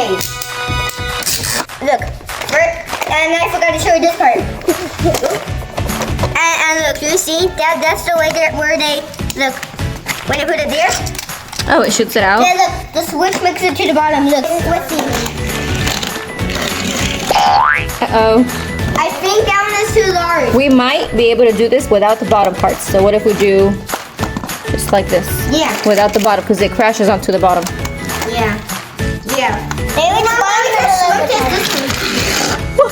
ways. Look, and I forgot to show you this part. And look, you see that's the way where they look when you put it there. Oh, it shoots it out. Yeah, look, the switch makes it to the bottom. Look, let's see. Uh-oh. I think that one is too large. We might be able to do this without the bottom parts. So what if we do just like this? Yeah. Without the bottom, because it crashes onto the bottom. Yeah. Yeah. Maybe the bottom is this one.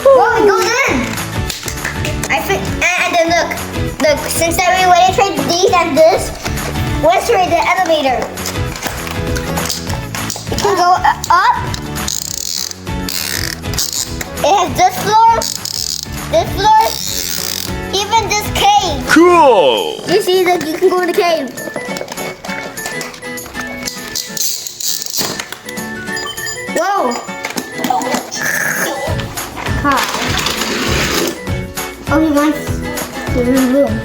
Whoa, it goes in. I think, and then look, since that we waited for these and this, let's try the elevator. It can go up. It has this floor, even this cave. Cool! You see that you can go in the cave. Whoa! Hi. Oh, he wants the room.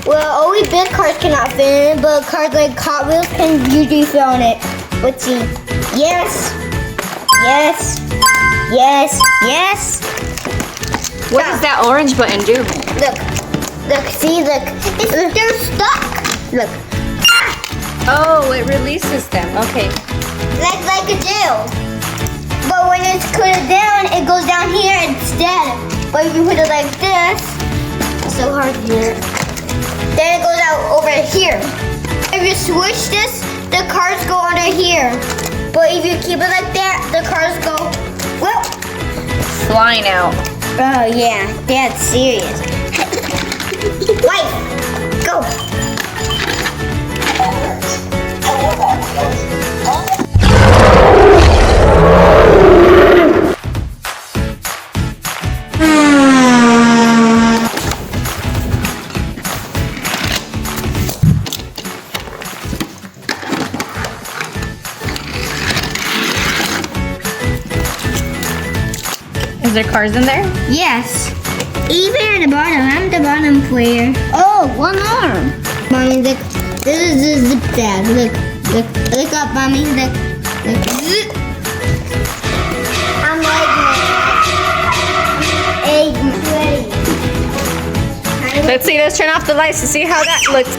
Well, only big cars cannot fit in it, but cars like Hot Wheels can usually fit on it. Let's see. Yes. Yes. Yes. Yes. What does that orange button do? Look, see, look. They're stuck. Look. Oh, it releases them. Okay. Like a jail. But when it's put it down, it goes down here instead. But if you put it like this, it's so hard here. Then it goes out over here. If you switch this, the cars go under here. But if you keep it like that, the cars go, well, Flying out. oh yeah, that's serious. Wife, go. Is there cars in there? Yes. Even at the bottom, I'm the bottom player. Oh, one arm. Mommy, look. This is the zip dad. Look up, mommy. Look. Zip. I'm ready. Let's see. Let's turn off the lights to see how that looks.